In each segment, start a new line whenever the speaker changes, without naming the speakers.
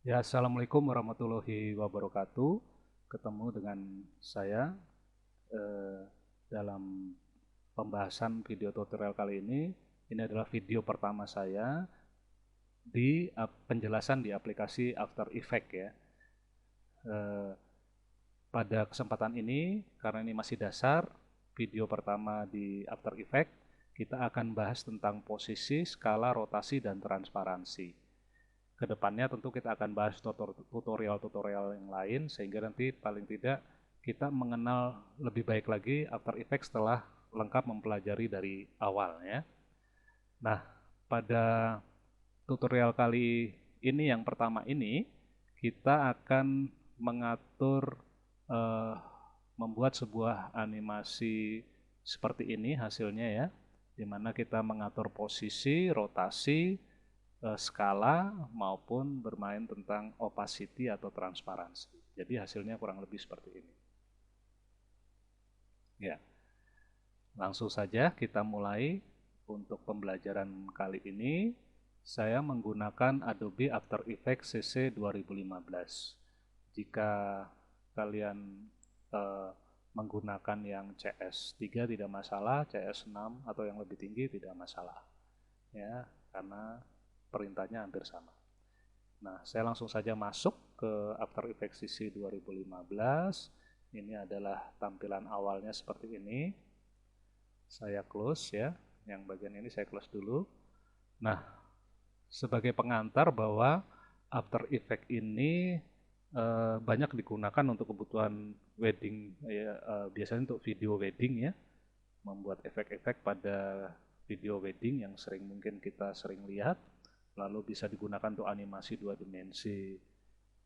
Ya, Assalamualaikum warahmatullahi wabarakatuh. Ketemu dengan saya eh, dalam pembahasan video tutorial kali ini. Ini adalah video pertama saya di penjelasan di aplikasi After Effects ya. Eh, Pada kesempatan ini, karena ini masih dasar, video pertama di After Effects, kita akan bahas tentang posisi, skala, rotasi, dan transparansi. Kedepannya tentu kita akan bahas tutorial-tutorial yang lain sehingga nanti paling tidak kita mengenal lebih baik lagi After Effects setelah lengkap mempelajari dari awal ya. Nah, pada tutorial kali ini yang pertama ini kita akan mengatur eh, membuat sebuah animasi seperti ini hasilnya ya, di mana kita mengatur posisi, rotasi, skala maupun bermain tentang opacity atau transparansi. Jadi hasilnya kurang lebih seperti ini. Ya, langsung saja kita mulai. Untuk pembelajaran kali ini saya menggunakan Adobe After Effects CC 2015. Jika kalian eh, menggunakan yang CS3 tidak masalah, CS6 atau yang lebih tinggi tidak masalah. Ya, karena perintahnya hampir sama. Nah, saya langsung saja masuk ke After Effects CC 2015. Ini adalah tampilan awalnya seperti ini. Saya close ya. Yang bagian ini saya close dulu. Nah, sebagai pengantar bahwa After Effects ini banyak digunakan untuk kebutuhan wedding, ya, biasanya untuk video wedding ya, membuat efek-efek pada video wedding yang mungkin kita sering lihat, lalu bisa digunakan untuk animasi dua dimensi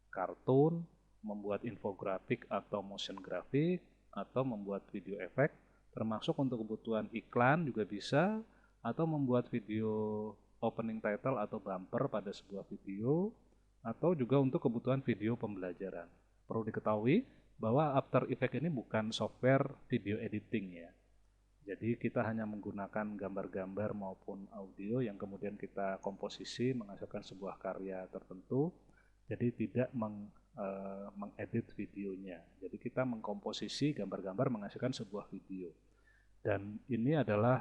kartun, membuat infografik atau motion grafik, atau membuat video efek, termasuk untuk kebutuhan iklan juga bisa, atau membuat video opening title atau bumper pada sebuah video, atau juga untuk kebutuhan video pembelajaran. Perlu diketahui bahwa After Effects ini bukan software video editing ya. Jadi kita hanya menggunakan gambar-gambar maupun audio yang kemudian kita komposisi menghasilkan sebuah karya tertentu. Jadi tidak mengedit videonya. Jadi kita mengkomposisi gambar-gambar menghasilkan sebuah video. Dan ini adalah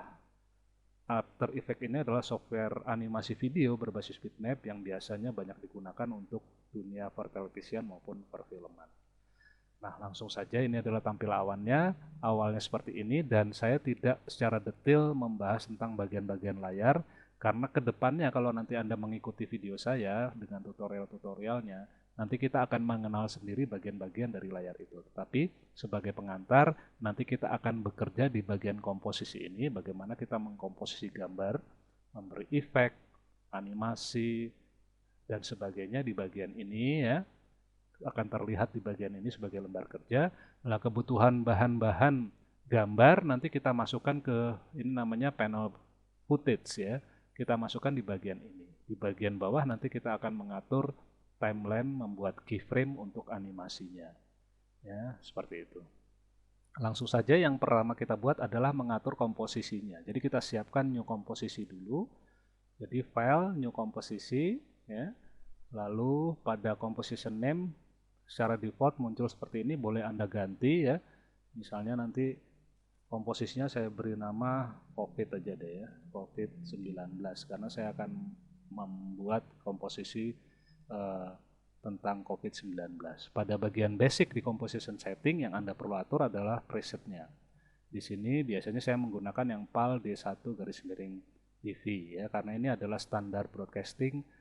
After Effects ini adalah software animasi video berbasis bitmap yang biasanya banyak digunakan untuk dunia pertelevisian maupun perfilman. Nah, langsung saja ini adalah tampilannya, awalnya seperti ini dan saya tidak secara detail membahas tentang bagian-bagian layar karena kedepannya kalau nanti Anda mengikuti video saya dengan tutorial-tutorialnya, nanti kita akan mengenal sendiri bagian-bagian dari layar itu. Tapi sebagai pengantar, nanti kita akan bekerja di bagian komposisi ini, bagaimana kita mengkomposisi gambar, memberi efek, animasi, dan sebagainya di bagian ini ya akan terlihat di bagian ini sebagai lembar kerja. Nah, kebutuhan bahan-bahan gambar nanti kita masukkan ke ini namanya panel footage ya. Kita masukkan di bagian ini. Di bagian bawah nanti kita akan mengatur timeline membuat keyframe untuk animasinya. Ya, seperti itu. Langsung saja yang pertama kita buat adalah mengatur komposisinya. Jadi kita siapkan new komposisi dulu. Jadi file new komposisi ya. Lalu pada composition name secara default muncul seperti ini, boleh Anda ganti ya. Misalnya nanti komposisinya saya beri nama COVID aja deh ya, COVID-19 karena saya akan membuat komposisi eh, tentang COVID-19. Pada bagian basic di composition setting yang Anda perlu atur adalah presetnya. Di sini biasanya saya menggunakan yang PAL D1 garis miring DV ya, karena ini adalah standar broadcasting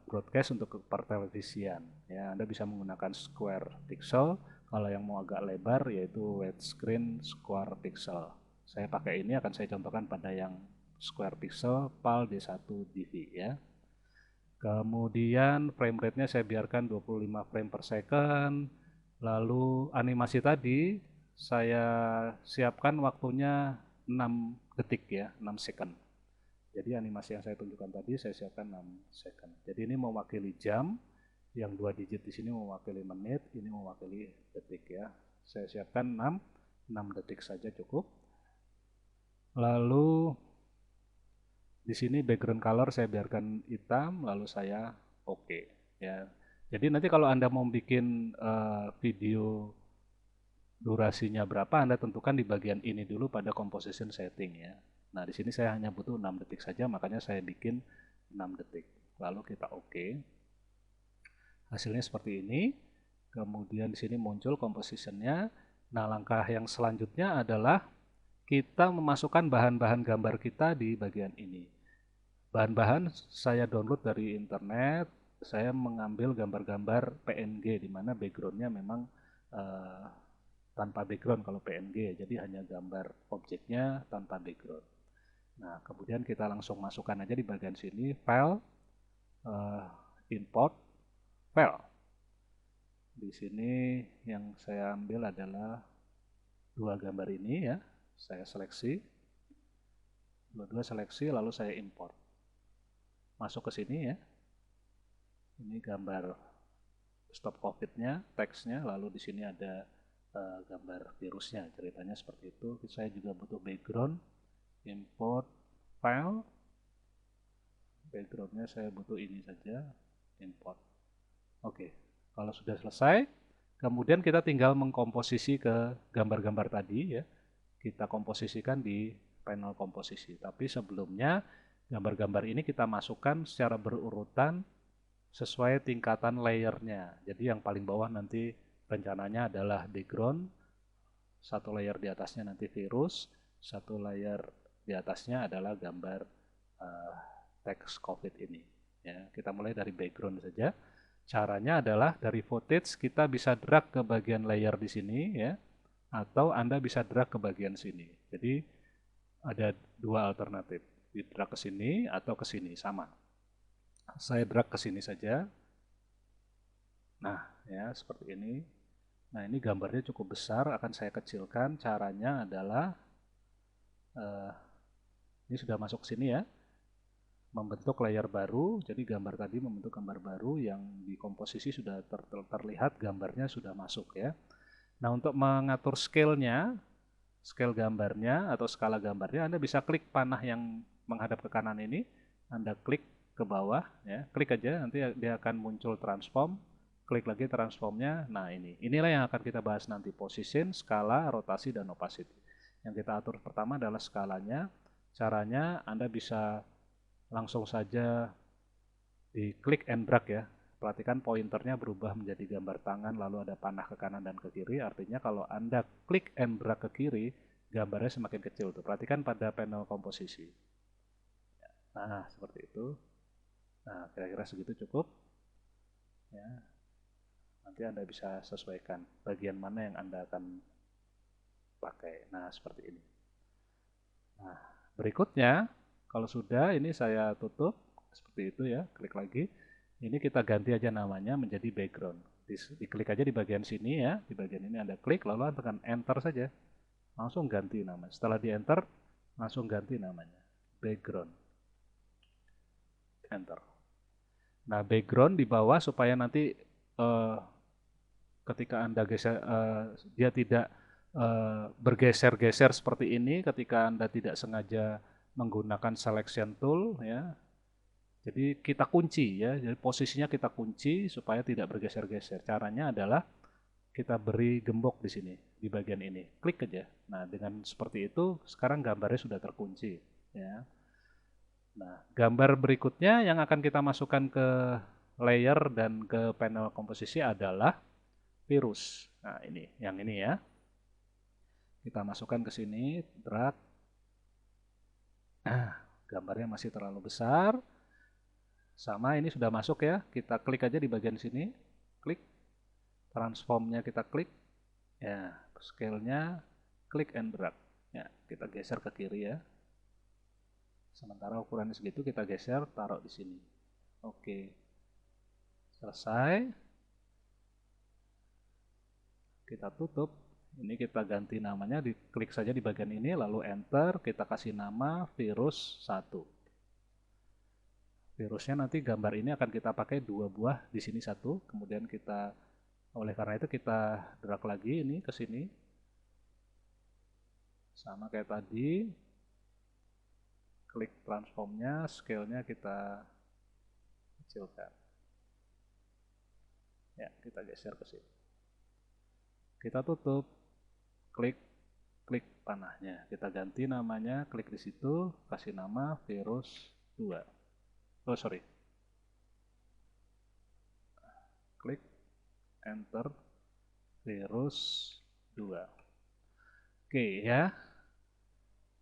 broadcast untuk pertelevisian ya. Anda bisa menggunakan square pixel, kalau yang mau agak lebar yaitu widescreen square pixel. Saya pakai ini, akan saya contohkan pada yang square pixel PAL D1 DV ya. Kemudian frame rate-nya saya biarkan 25 frame per second. Lalu animasi tadi saya siapkan waktunya 6 detik ya, 6 second. Jadi animasi yang saya tunjukkan tadi saya siapkan 6 second. Jadi ini mewakili jam, yang 2 digit di sini mewakili menit, ini mewakili detik ya. Saya siapkan 6 detik saja cukup. Lalu di sini background color saya biarkan hitam, lalu saya oke ya. Jadi nanti kalau Anda mau bikin video durasinya berapa, Anda tentukan di bagian ini dulu pada composition setting ya. Nah, di sini saya hanya butuh 6 detik saja, makanya saya bikin 6 detik. Lalu kita oke. Hasilnya seperti ini. Kemudian di sini muncul compositionnya. Nah, langkah yang selanjutnya adalah kita memasukkan bahan-bahan gambar kita di bagian ini. Bahan-bahan saya download dari internet. Saya mengambil gambar-gambar PNG di mana backgroundnya memang tanpa background kalau PNG, jadi hanya gambar objeknya tanpa background. Nah, kemudian kita langsung masukkan aja di bagian sini, file, import, file. Di sini yang saya ambil adalah dua gambar ini ya, saya seleksi, dua-dua seleksi, lalu saya import. Masuk ke sini ya, ini gambar stop COVID-nya, teksnya, lalu di sini ada gambar virusnya, ceritanya seperti itu. Saya juga butuh background, import file, backgroundnya saya butuh ini saja, import. Oke, kalau sudah selesai, kemudian kita tinggal mengkomposisi ke gambar-gambar tadi ya, kita komposisikan di panel komposisi. Tapi sebelumnya gambar-gambar ini kita masukkan secara berurutan sesuai tingkatan layernya. Jadi yang paling bawah nanti rencananya adalah background, satu layer di atasnya nanti virus, satu layer di atasnya adalah gambar teks COVID ini. Ya, kita mulai dari background saja. Caranya adalah dari footage kita bisa drag ke bagian layer di sini ya, atau Anda bisa drag ke bagian sini. Jadi ada dua alternatif, di drag ke sini atau ke sini sama. Saya drag ke sini saja. Nah, ya seperti ini. Nah, ini gambarnya cukup besar, akan saya kecilkan. Caranya adalah ini sudah masuk ke sini ya. Membentuk layer baru, jadi gambar tadi membentuk gambar baru yang di komposisi sudah terlihat gambarnya sudah masuk ya. Nah, untuk mengatur scale-nya, scale gambarnya atau skala gambarnya, Anda bisa klik panah yang menghadap ke kanan ini, Anda klik ke bawah ya, klik aja, nanti dia akan muncul transform, klik lagi transformnya. Nah, inilah yang akan kita bahas nanti, position, skala, rotasi, dan opacity. Yang kita atur pertama adalah skalanya. Caranya Anda bisa langsung saja di klik and drag ya. Perhatikan pointernya berubah menjadi gambar tangan, lalu ada panah ke kanan dan ke kiri. Artinya kalau Anda klik and drag ke kiri, gambarnya semakin kecil tuh. Perhatikan pada panel komposisi. Nah, seperti itu. Nah, kira-kira segitu cukup. Ya. Nanti Anda bisa sesuaikan bagian mana yang Anda akan pakai. Nah, seperti ini. Nah, berikutnya, kalau sudah, ini saya tutup. Seperti itu ya, klik lagi. Ini kita ganti aja namanya menjadi background. Diklik aja di bagian sini ya, di bagian ini Anda klik, lalu tekan enter saja. Langsung ganti nama. Setelah di enter, langsung ganti namanya. Background. Enter. Nah, background di bawah supaya nanti ketika Anda geser, dia tidak bergeser-geser seperti ini ketika Anda tidak sengaja menggunakan selection tool ya. Jadi kita kunci ya, jadi posisinya kita kunci supaya tidak bergeser-geser. Caranya adalah kita beri gembok di sini, di bagian ini. Klik aja. Nah, dengan seperti itu sekarang gambarnya sudah terkunci ya. Nah, gambar berikutnya yang akan kita masukkan ke layer dan ke panel komposisi adalah virus. Nah, yang ini ya. Kita masukkan ke sini, drag. Nah, gambarnya masih terlalu besar. Sama, ini sudah masuk ya. Kita klik aja di bagian sini. Klik. Transformnya kita klik. Ya, scale-nya klik and drag. Ya, kita geser ke kiri ya. Sementara ukurannya segitu, kita geser, taruh di sini. Oke. Selesai. Kita tutup. Ini kita ganti namanya, diklik saja di bagian ini, lalu enter, kita kasih nama virus 1. Virusnya nanti gambar ini akan kita pakai 2 buah, di sini 1, kemudian kita, oleh karena itu kita drag lagi ini ke sini. Sama kayak tadi, klik transformnya, scale-nya kita kecilkan. Ya, kita geser ke sini. Kita tutup, klik panahnya. Kita ganti namanya, klik di situ, kasih nama virus 2. Oh, sorry. Klik, enter, virus 2. Oke ya.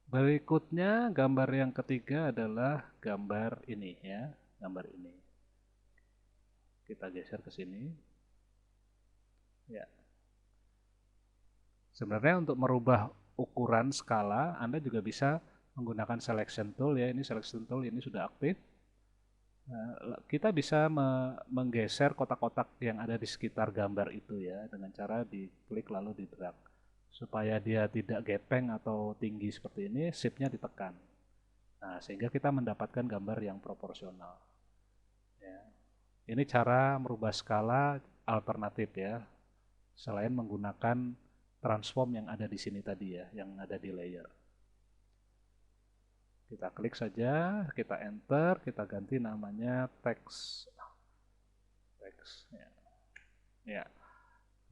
Berikutnya gambar yang ketiga adalah gambar ini ya, gambar ini. Kita geser ke sini. Ya. Sebenarnya untuk merubah ukuran skala, Anda juga bisa menggunakan selection tool ya. Ini selection tool ini sudah aktif. Kita bisa menggeser kotak-kotak yang ada di sekitar gambar itu ya, dengan cara diklik lalu di drag. Supaya dia tidak gepeng atau tinggi seperti ini, shift-nya ditekan. Nah, sehingga kita mendapatkan gambar yang proporsional. Ya. Ini cara merubah skala alternatif ya, selain menggunakan transform yang ada di sini tadi ya, yang ada di layer. Kita klik saja, kita enter, kita ganti namanya text. Ya. Ya.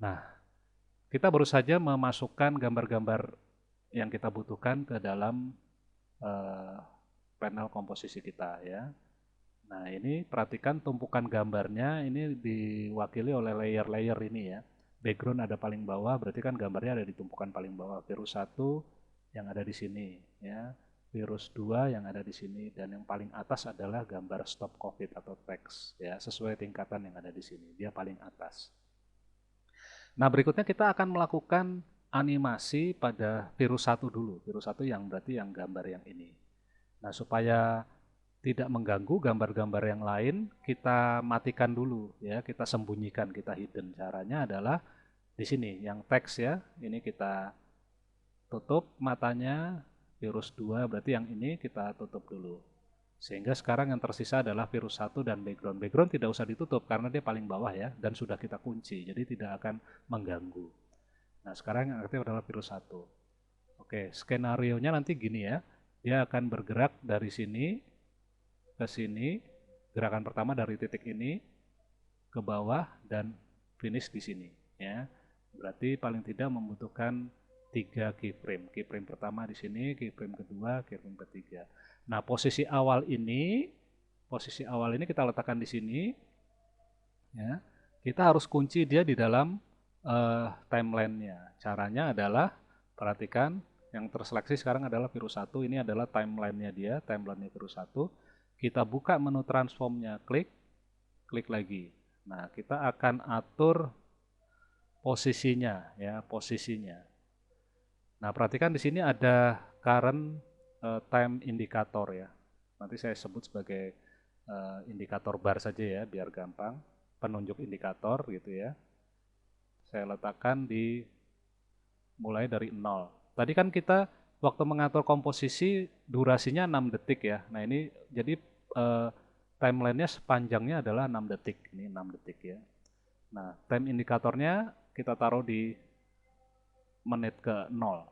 Nah, kita baru saja memasukkan gambar-gambar yang kita butuhkan ke dalam panel komposisi kita ya. Nah, ini perhatikan tumpukan gambarnya ini diwakili oleh layer-layer ini ya. Background ada paling bawah, berarti kan gambarnya ada di tumpukan paling bawah. Virus 1 yang ada di sini ya. Virus 2 yang ada di sini, dan yang paling atas adalah gambar stop COVID atau teks ya, sesuai tingkatan yang ada di sini. Dia paling atas. Nah, berikutnya kita akan melakukan animasi pada virus 1 dulu. Virus 1 yang berarti yang gambar yang ini. Nah, supaya tidak mengganggu gambar-gambar yang lain, kita matikan dulu ya, kita sembunyikan, kita hidden. Caranya adalah di sini yang teks ya. Ini kita tutup matanya, virus 2 berarti yang ini kita tutup dulu. Sehingga sekarang yang tersisa adalah virus 1 dan background. Background tidak usah ditutup karena dia paling bawah ya, dan sudah kita kunci, jadi tidak akan mengganggu. Nah, sekarang yang aktif adalah virus 1. Oke, skenario-nya nanti gini ya. Dia akan bergerak dari sini ke sini. Gerakan pertama dari titik ini ke bawah dan finish di sini ya. Berarti paling tidak membutuhkan 3 keyframe. Keyframe pertama di sini, keyframe kedua, keyframe ketiga. Nah, posisi awal ini kita letakkan di sini. Ya, kita harus kunci dia di dalam timeline-nya. Caranya adalah perhatikan yang terseleksi sekarang adalah virus 1. Ini adalah timeline-nya dia, timeline-nya virus 1. Kita buka menu transform-nya, klik lagi. Nah, kita akan atur posisinya ya, posisinya. Nah, perhatikan di sini ada current time indicator ya. Nanti saya sebut sebagai indikator bar saja ya, biar gampang. Penunjuk indikator gitu ya. Saya letakkan di mulai dari 0. Tadi kan kita waktu mengatur komposisi durasinya 6 detik ya. Nah, ini jadi timeline-nya sepanjangnya adalah 6 detik. Ini 6 detik ya. Nah, time indikatornya kita taruh di menit ke 0.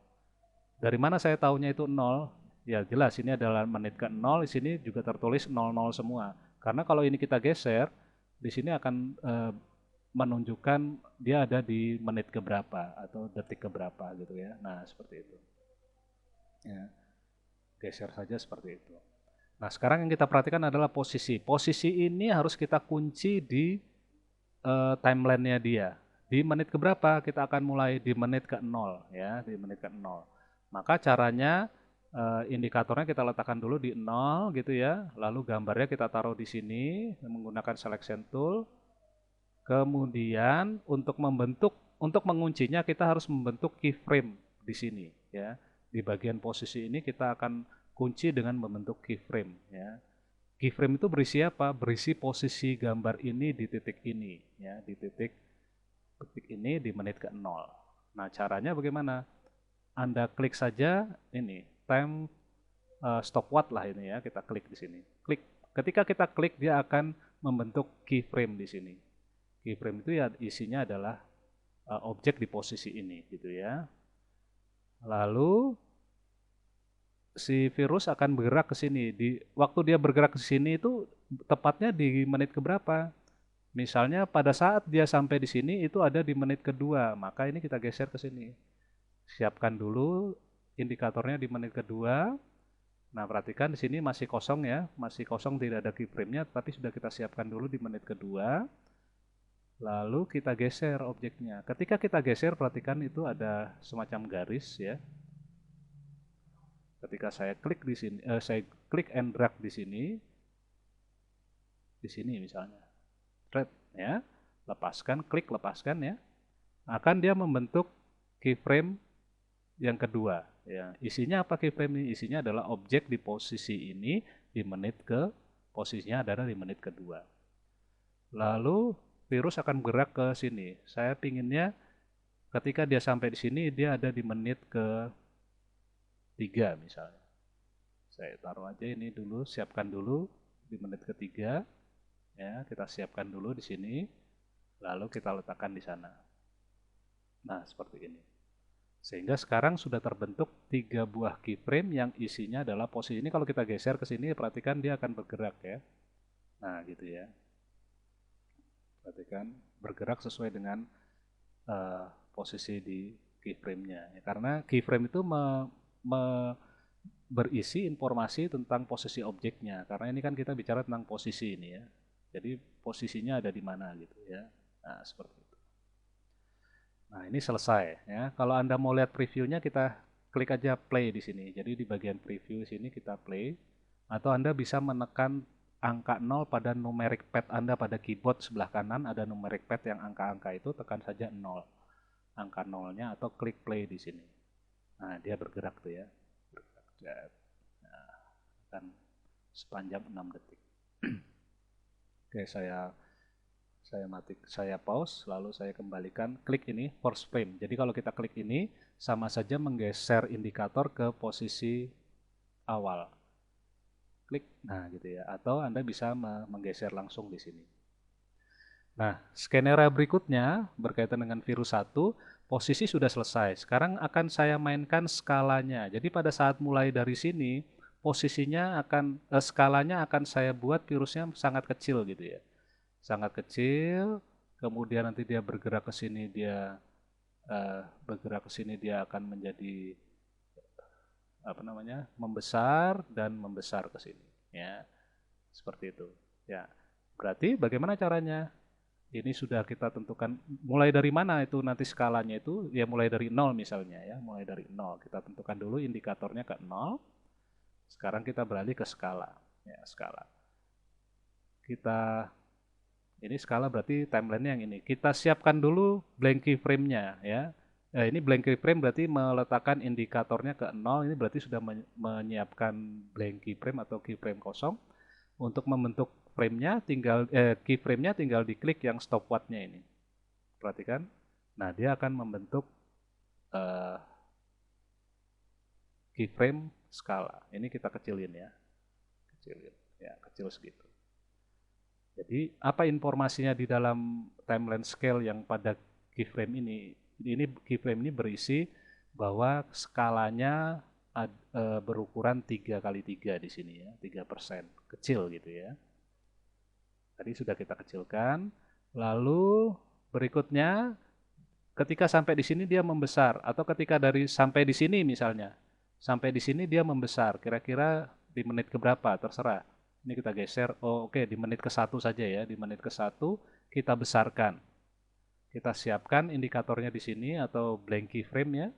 Dari mana saya tahunya itu 0? Ya jelas ini adalah menit ke 0, di sini juga tertulis 00 semua. Karena kalau ini kita geser, di sini akan menunjukkan dia ada di menit ke berapa atau detik ke berapa gitu ya. Nah, seperti itu. Ya. Geser saja seperti itu. Nah, sekarang yang kita perhatikan adalah posisi. Posisi ini harus kita kunci di timeline-nya dia. Di menit ke berapa? Kita akan mulai di menit ke 0 ya, di menit ke 0. Maka caranya indikatornya kita letakkan dulu di 0 gitu ya. Lalu gambarnya kita taruh di sini menggunakan selection tool. Kemudian untuk menguncinya kita harus membentuk keyframe di sini ya. Di bagian posisi ini kita akan kunci dengan membentuk keyframe ya. Keyframe itu berisi apa? Berisi posisi gambar ini di titik ini ya, di titik ini di menit ke 0. Nah, caranya bagaimana? Anda klik saja ini time stopwatch lah ini ya, kita klik di sini. Klik. Ketika kita klik dia akan membentuk keyframe di sini. Keyframe itu ya isinya adalah objek di posisi ini gitu ya. Lalu si virus akan bergerak ke sini. Waktu dia bergerak ke sini itu tepatnya di menit keberapa? Misalnya pada saat dia sampai di sini itu ada di menit kedua, maka ini kita geser ke sini. Siapkan dulu indikatornya di menit kedua. Nah, perhatikan di sini masih kosong ya, masih kosong, tidak ada keyframe-nya, tapi sudah kita siapkan dulu di menit kedua. Lalu kita geser objeknya. Ketika kita geser, perhatikan itu ada semacam garis ya. Ketika saya klik di sini, saya klik and drag di sini misalnya, thread ya, lepaskan, klik lepaskan ya, akan dia membentuk keyframe yang kedua. Ya, isinya apa keyframe ini? Isinya adalah objek di posisi ini di menit ke posisinya adalah di menit kedua. Lalu virus akan bergerak ke sini. Saya pinginnya ketika dia sampai di sini dia ada di menit ke 3 misalnya. Saya taruh aja ini dulu, siapkan dulu di menit ketiga. Ya, kita siapkan dulu di sini, lalu kita letakkan di sana. Nah, seperti ini. Sehingga sekarang sudah terbentuk 3 buah keyframe yang isinya adalah posisi ini. Kalau kita geser ke sini, perhatikan dia akan bergerak ya. Nah, gitu ya. Perhatikan bergerak sesuai dengan posisi di keyframe-nya. Ya, karena keyframe itu berisi informasi tentang posisi objeknya. Karena ini kan kita bicara tentang posisi ini ya. Jadi posisinya ada di mana gitu ya. Nah, seperti itu. Nah, ini selesai ya. Kalau Anda mau lihat previewnya, kita klik aja play di sini. Jadi di bagian preview sini kita play, atau Anda bisa menekan angka 0 pada numeric pad Anda pada keyboard sebelah kanan, ada numeric pad yang angka-angka itu, tekan saja 0. Angka 0-nya atau klik play di sini. Nah, dia bergerak tuh ya. Bergerak. Nah, akan sepanjang 6 detik. Oke, saya pause, lalu saya kembalikan, klik ini force frame. Jadi kalau kita klik ini sama saja menggeser indikator ke posisi awal. Klik, nah gitu ya. Atau Anda bisa menggeser langsung di sini. Nah, skenario berikutnya berkaitan dengan virus 1, posisi sudah selesai. Sekarang akan saya mainkan skalanya. Jadi pada saat mulai dari sini, posisinya skalanya akan saya buat virusnya sangat kecil gitu ya. Sangat kecil, kemudian nanti dia bergerak ke sini, dia akan menjadi membesar dan membesar ke sini ya. Seperti itu. Ya. Berarti bagaimana caranya? Ini sudah kita tentukan mulai dari mana itu nanti skalanya itu, ya mulai dari 0 misalnya ya, mulai dari 0. Kita tentukan dulu indikatornya ke 0. Sekarang kita beralih ke skala. Ya, skala. Ini skala berarti timeline-nya yang ini. Kita siapkan dulu blank keyframe-nya ya. Ini blank keyframe berarti meletakkan indikatornya ke 0. Ini berarti sudah menyiapkan blank keyframe atau keyframe kosong. Untuk membentuk frame-nya keyframe-nya tinggal diklik yang stopwatch-nya ini. Perhatikan. Nah, dia akan membentuk keyframe skala. Ini kita kecilin ya. Kecilin. Ya, kecil segitu. Jadi apa informasinya di dalam timeline scale yang pada keyframe ini? Ini keyframe ini berisi bahwa skalanya berukuran 3x3 di sini ya, 3%, kecil gitu ya. Tadi sudah kita kecilkan. Lalu berikutnya ketika sampai di sini dia membesar, atau ketika sampai di sini misalnya, sampai di sini dia membesar, kira-kira di menit keberapa terserah. Ini kita geser, oke, di menit ke-1 saja ya, di menit ke-1 kita besarkan. Kita siapkan indikatornya di sini atau blank keyframe ya,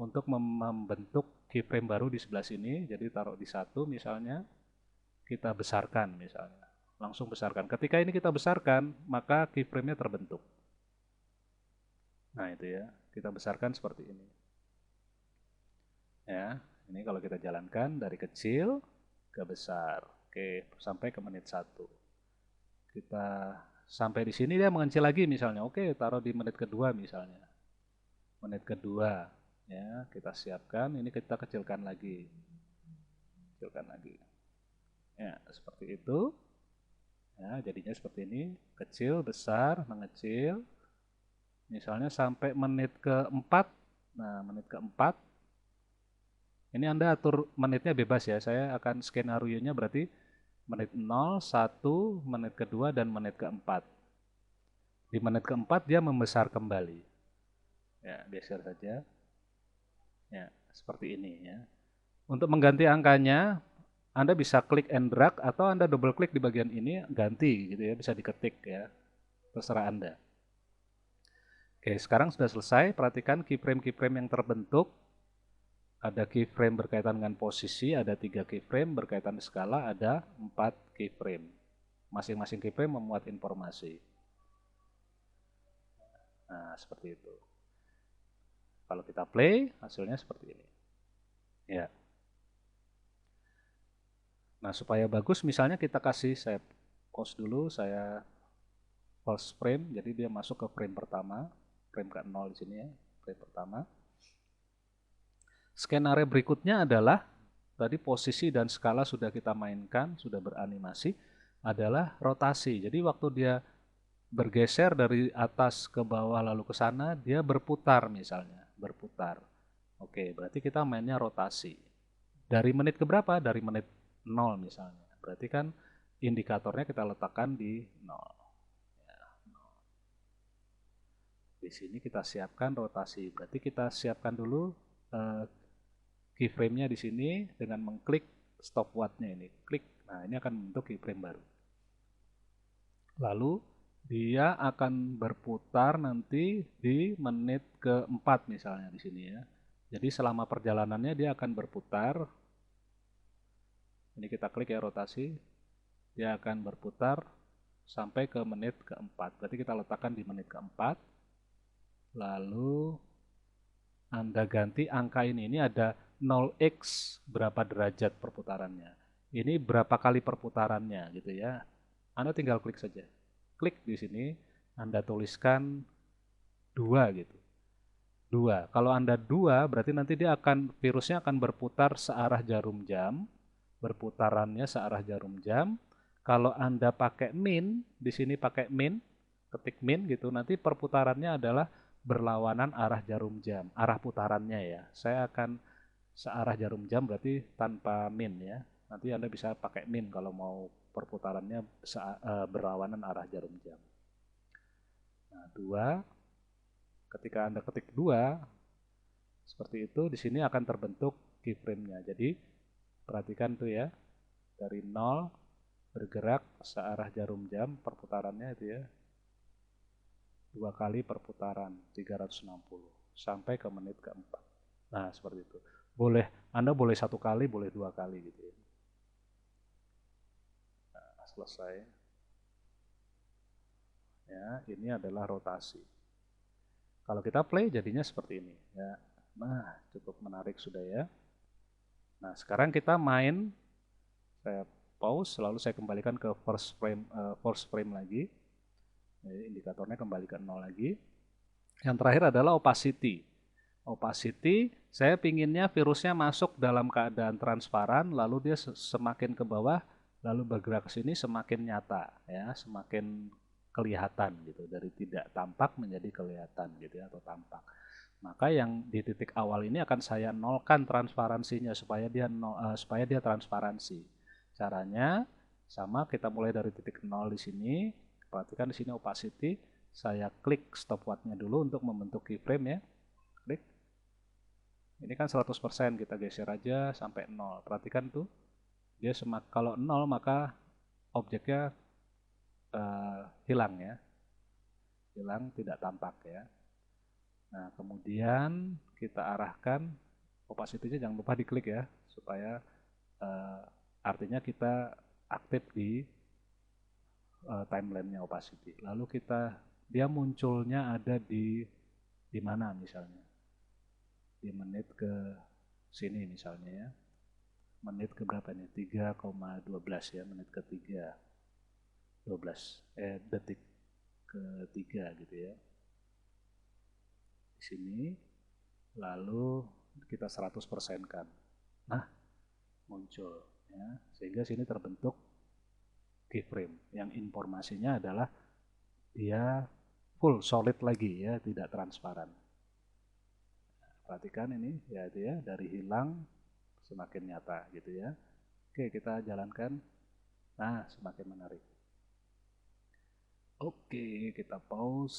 untuk membentuk keyframe baru di sebelah sini. Jadi taruh di 1 misalnya, kita besarkan misalnya, langsung besarkan. Ketika ini kita besarkan, maka keyframe-nya terbentuk. Nah itu ya, kita besarkan seperti ini. Ya, ini kalau kita jalankan dari kecil ke besar. Oke, sampai ke menit 1. Kita sampai di sini dia mengecil lagi misalnya. Oke, taruh di menit kedua misalnya. Menit kedua, ya kita siapkan. Ini kita kecilkan lagi. Kecilkan lagi. Ya, seperti itu. Ya, jadinya seperti ini. Kecil, besar, mengecil. Misalnya sampai menit ke-4. Nah, menit ke-4. Ini Anda atur menitnya bebas ya. Saya akan skenario-nya berarti menit 0, 1, menit kedua, dan menit ke-4. Di menit keempat dia membesar kembali. Ya, geser saja. Ya, seperti ini ya. Untuk mengganti angkanya, Anda bisa klik and drag atau Anda double klik di bagian ini, ganti gitu ya, bisa diketik ya. Terserah Anda. Oke, sekarang sudah selesai. Perhatikan keyframe-keyframe yang terbentuk. Ada keyframe berkaitan dengan posisi, ada 3 keyframe, berkaitan skala, ada 4 keyframe. Masing-masing keyframe memuat informasi. Nah, seperti itu. Kalau kita play, hasilnya seperti ini. Ya. Nah, supaya bagus, misalnya kita kasih, saya pause dulu, saya first frame, jadi dia masuk ke frame pertama, frame ke-0 di sini ya, frame pertama. Skenario berikutnya adalah, tadi posisi dan skala sudah kita mainkan, sudah beranimasi, adalah rotasi. Jadi waktu dia bergeser dari atas ke bawah lalu ke sana, dia berputar misalnya, berputar. Oke, berarti kita mainnya rotasi. Dari menit ke berapa? Dari menit 0 misalnya. Berarti kan indikatornya kita letakkan di 0. Di sini kita siapkan rotasi. Berarti kita siapkan dulu keyframe-nya di sini dengan mengklik stopwatch-nya ini. Klik. Nah, ini akan membentuk keyframe baru. Lalu dia akan berputar nanti di menit keempat misalnya di sini ya. Jadi selama perjalanannya dia akan berputar. Ini kita klik ya rotasi. Dia akan berputar sampai ke menit keempat. Berarti kita letakkan di menit keempat. Lalu Anda ganti angka ini. Ini ada 0x berapa derajat perputarannya. Ini berapa kali perputarannya gitu ya. Anda tinggal klik saja. Klik di sini, Anda tuliskan 2 gitu. 2. Kalau Anda 2, berarti nanti dia akan, virusnya akan berputar searah jarum jam. Berputarannya searah jarum jam. Kalau Anda pakai min, di sini pakai min, ketik min gitu, nanti perputarannya adalah berlawanan arah jarum jam, arah putarannya ya. Saya akan searah jarum jam berarti tanpa min ya. Nanti Anda bisa pakai min kalau mau perputarannya berlawanan arah jarum jam. Nah, 2, ketika Anda ketik 2, seperti itu, di sini akan terbentuk keyframe-nya. Jadi, perhatikan tuh ya, dari 0 bergerak searah jarum jam, perputarannya itu ya, 2 kali perputaran, 360, sampai ke menit keempat. Nah, seperti itu. Anda boleh 1 kali, boleh 2 kali gitu ya. Nah, selesai. Ya, ini adalah rotasi. Kalau kita play jadinya seperti ini ya. Nah, cukup menarik sudah ya. Nah, sekarang kita main, saya pause lalu saya kembalikan ke first frame lagi. Jadi, indikatornya kembali ke 0 lagi. Yang terakhir adalah opacity. Opacity, saya pinginnya virusnya masuk dalam keadaan transparan, lalu dia semakin ke bawah, lalu bergerak ke sini semakin nyata ya, semakin kelihatan gitu, dari tidak tampak menjadi kelihatan gitu ya, atau tampak. Maka yang di titik awal ini akan saya nolkan transparansinya supaya dia transparansi. Caranya sama, kita mulai dari titik 0 di sini. Perhatikan di sini opacity, saya klik stopwatch-nya dulu untuk membentuk keyframe ya. Klik. Ini kan 100%, kita geser aja sampai 0. Perhatikan tuh, dia kalau 0 maka objeknya hilang ya. Hilang, tidak tampak ya. Nah, kemudian kita arahkan opacity-nya, jangan lupa diklik ya, supaya artinya kita aktif di timeline-nya opacity. Lalu dia munculnya ada di mana misalnya? Di menit ke sini misalnya ya. Menit ke berapa nih? 3,12 ya, menit ke 12 detik ke 3 gitu ya. Di sini lalu kita 100% kan. Nah, muncul ya. Sehingga sini terbentuk keyframe yang informasinya adalah dia full solid lagi ya, tidak transparan. Perhatikan ini ya, itu ya, dari hilang semakin nyata gitu ya. Oke, kita jalankan. Nah, semakin menarik. Oke, kita pause.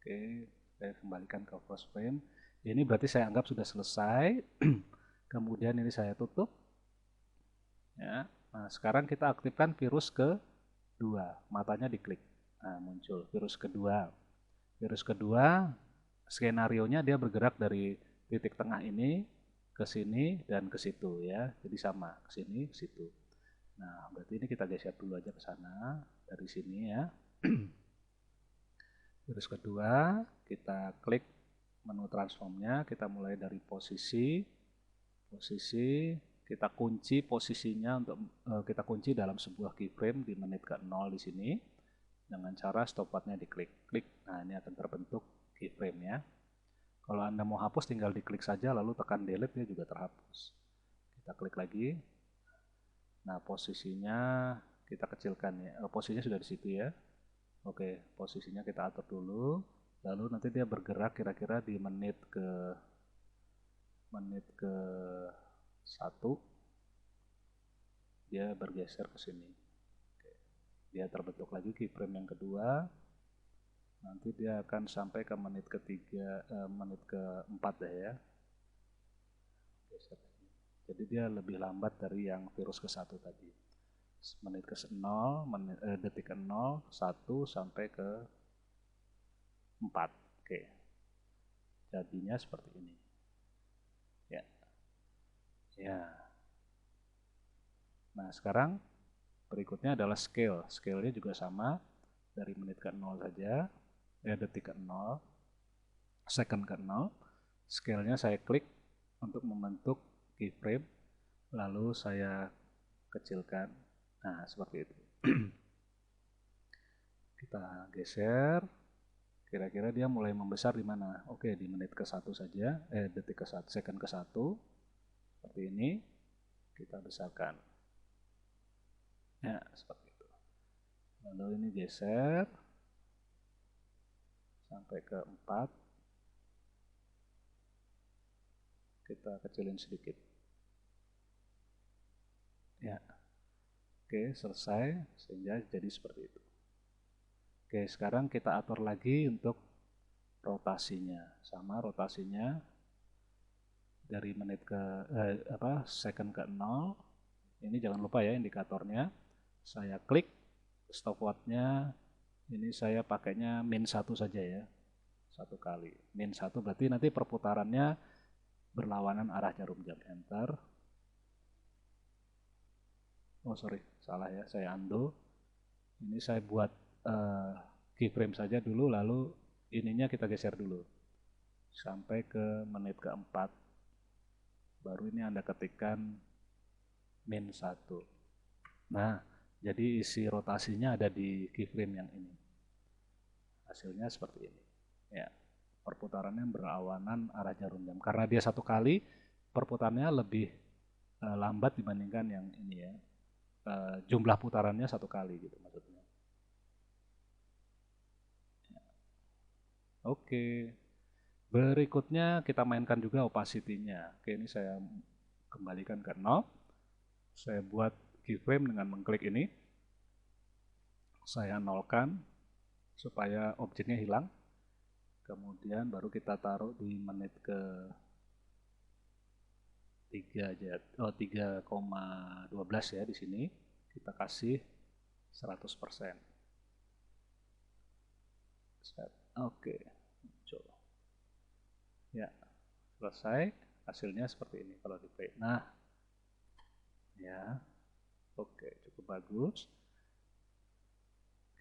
Oke, saya kembalikan ke first frame. Ini berarti saya anggap sudah selesai. Kemudian ini saya tutup. Ya. Nah, sekarang kita aktifkan virus kedua. Matanya diklik. Nah, muncul virus kedua. Virus kedua, skenarionya dia bergerak dari titik tengah ini ke sini dan ke situ ya. Jadi sama, ke sini, ke situ. Nah, berarti ini kita geser dulu aja ke sana dari sini ya. Virus kedua, kita klik menu transformnya, kita mulai dari posisi, kita kunci posisinya untuk kita kunci dalam sebuah keyframe di menit ke-0 di sini dengan cara stopwatchnya diklik. Klik, nah ini akan terbentuk keyframe ya. Kalau Anda mau hapus tinggal diklik saja lalu tekan delete, dia juga terhapus. Kita klik lagi. Nah, posisinya kita kecilkan ya. Posisinya sudah di situ ya. Oke, posisinya kita atur dulu. Lalu nanti dia bergerak kira-kira di menit ke 1. Dia bergeser ke sini. Oke. Dia terbentuk lagi keyframe yang kedua. Nanti dia akan sampai ke menit ke-3, menit ke-4 deh ya. Geser. Jadi dia lebih lambat dari yang virus ke-1 tadi. Menit ke-0, detik ke-0, 1 sampai ke 4. Oke. Jadinya seperti ini. Ya. Ya. Nah, sekarang berikutnya adalah scale. Scale-nya juga sama dari menit ke-0 saja, detik ke-0, second ke-0. Scale-nya saya klik untuk membentuk keyframe, lalu saya kecilkan. Nah, seperti itu. Kita geser. Kira-kira dia mulai membesar di mana? Oke, di menit ke-1 saja, detik ke-1, second ke-1. Seperti ini. Kita besarkan. Ya, seperti itu. Lalu ini geser sampai ke 4. Kita kecilin sedikit. Ya. Oke, selesai. Sehingga jadi seperti itu. Oke, sekarang kita atur lagi untuk rotasinya. Sama rotasinya dari menit ke second ke 0. Ini jangan lupa ya indikatornya. Saya klik stopwatchnya. Ini saya pakainya min 1 saja ya. 1 kali. Min 1 berarti nanti perputarannya berlawanan arah jarum jam. Enter. Oh sorry, salah ya. Saya undo. Ini saya buat keyframe saja dulu, lalu ininya kita geser dulu sampai ke menit ke-4. Baru ini Anda ketikkan min 1. Nah, jadi isi rotasinya ada di keyframe yang ini. Hasilnya seperti ini. Ya, perputarannya berlawanan arah jarum jam. Karena dia 1 kali, perputarannya lebih lambat dibandingkan yang ini ya. Jumlah putarannya 1 kali gitu maksudnya. Oke. Berikutnya kita mainkan juga opacity-nya. Oke, ini saya kembalikan ke 0. Saya buat keyframe dengan mengklik ini. Saya nolkan supaya objeknya hilang. Kemudian baru kita taruh di menit ke 3 aja. 3,12 ya di sini. Kita kasih 100%. Oke, muncul. Ya, selesai. Hasilnya seperti ini kalau di play. Nah, ya, oke, cukup bagus.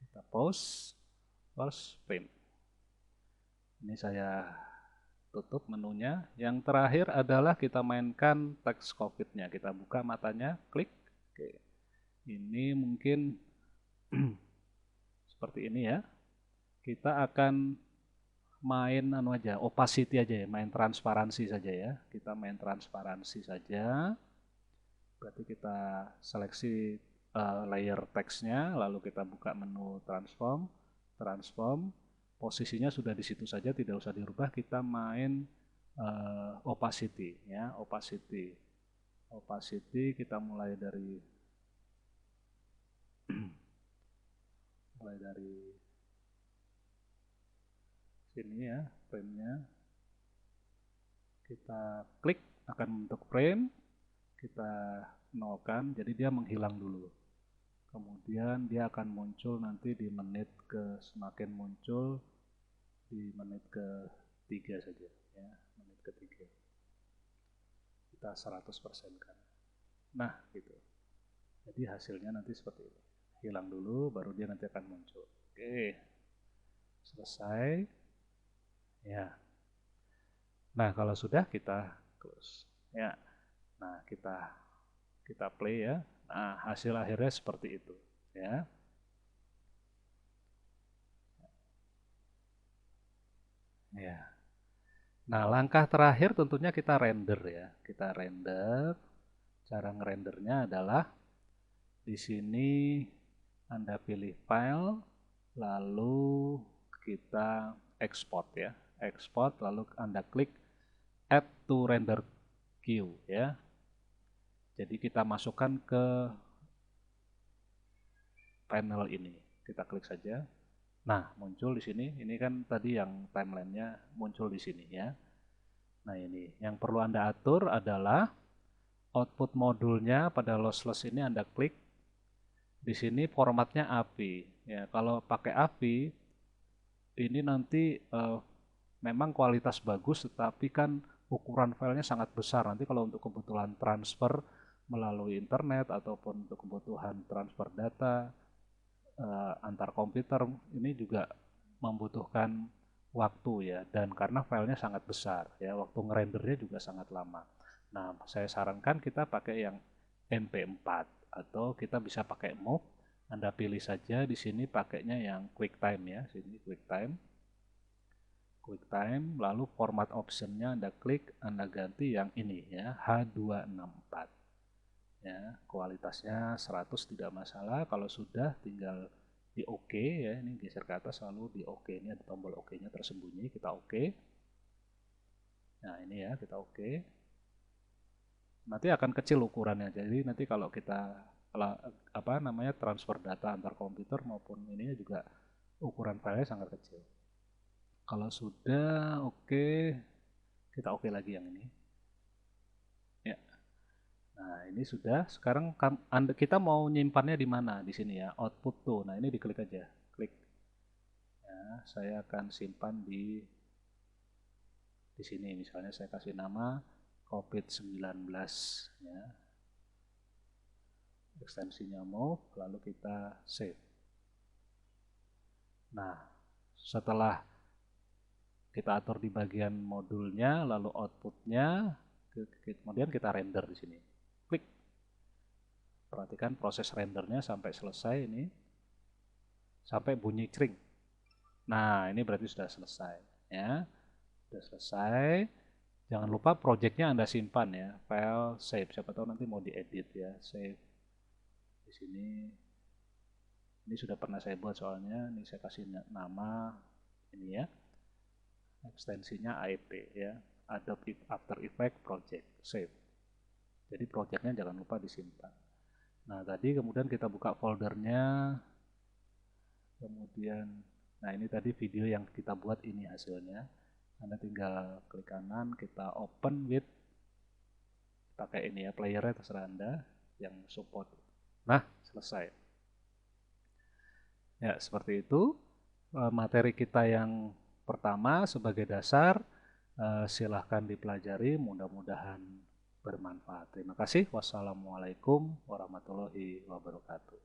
Kita pause, first frame. Ini saya tutup menunya. Yang terakhir adalah kita mainkan teks COVID-nya. Kita buka matanya, klik. Oke, ini mungkin seperti ini ya. Kita akan main opacity aja ya, main transparansi saja ya. Kita main transparansi saja. Berarti kita seleksi layer teksnya, lalu kita buka menu transform, posisinya sudah di situ saja, tidak usah dirubah. Kita main opacity ya, opacity kita mulai dari mulai dari sini ya, frame-nya. Kita klik akan membentuk frame, kita nolkan, jadi dia menghilang dulu. Kemudian dia akan muncul nanti di menit semakin muncul di menit ke-3 saja ya, menit ke-3. Kita 100% kan. Nah, gitu. Jadi hasilnya nanti seperti ini. Hilang dulu baru dia nanti akan muncul. Oke. Selesai. Ya. Nah, kalau sudah kita close. Ya. Nah, kita play ya. Nah, hasil akhirnya seperti itu, ya. Ya. Nah, langkah terakhir tentunya kita render ya. Kita render. Cara ngerendernya adalah di sini Anda pilih file, lalu kita export ya. Export, lalu Anda klik add to render queue ya. Jadi kita masukkan ke panel ini. Kita klik saja. Nah, muncul di sini. Ini kan tadi yang timelinenya muncul di sini ya. Nah, ini yang perlu Anda atur adalah output modulnya pada lossless ini Anda klik. Di sini formatnya AVI. Ya, kalau pakai AVI ini nanti memang kualitas bagus, tetapi kan ukuran filenya sangat besar. Nanti kalau untuk kebutuhan transfer melalui internet ataupun untuk kebutuhan transfer data antar komputer ini juga membutuhkan waktu ya, dan karena filenya sangat besar ya, waktu ngerendernya juga sangat lama. Nah, saya sarankan kita pakai yang MP4 atau kita bisa pakai MOV. Anda pilih saja di sini pakainya yang QuickTime ya, sini QuickTime. QuickTime, lalu format optionnya Anda klik, Anda ganti yang ini ya, H264. Ya, kualitasnya 100 tidak masalah. Kalau sudah tinggal di OK ya, ini geser ke atas lalu di OK, ini ada tombol OK-nya tersembunyi, kita OK. Nah, ini ya, kita OK. Nanti akan kecil ukurannya. Jadi nanti kalau kita transfer data antar komputer maupun ini juga ukuran filenya sangat kecil. Kalau sudah OK, kita OK lagi yang ini. Ya. Nah, ini sudah. Sekarang kita mau nyimpannya di mana? Di sini ya, output tuh. Nah, ini diklik aja. Klik. Ya, saya akan simpan di sini. Misalnya saya kasih nama COVID-19 ya. Ekstensinya move, lalu kita save. Nah, setelah kita atur di bagian modulnya, lalu outputnya, kemudian kita render di sini. Klik. Perhatikan proses rendernya sampai selesai ini, sampai bunyi kring. Nah, ini berarti sudah selesai ya. Sudah selesai. Jangan lupa projectnya Anda simpan ya, file save. Siapa tahu nanti mau diedit ya, save di sini. Ini sudah pernah saya buat soalnya. Ini saya kasih nama ini ya, ekstensinya AEP ya, Adobe After Effects Project, save. Jadi projectnya jangan lupa disimpan. Nah, tadi kemudian kita buka foldernya, kemudian, nah ini tadi video yang kita buat, ini hasilnya. Anda tinggal klik kanan, kita open with, pakai ini ya, playernya terserah Anda yang support. Nah, selesai. Ya, seperti itu materi kita yang pertama sebagai dasar. Silahkan dipelajari, mudah-mudahan bermanfaat. Terima kasih. Wassalamualaikum warahmatullahi wabarakatuh.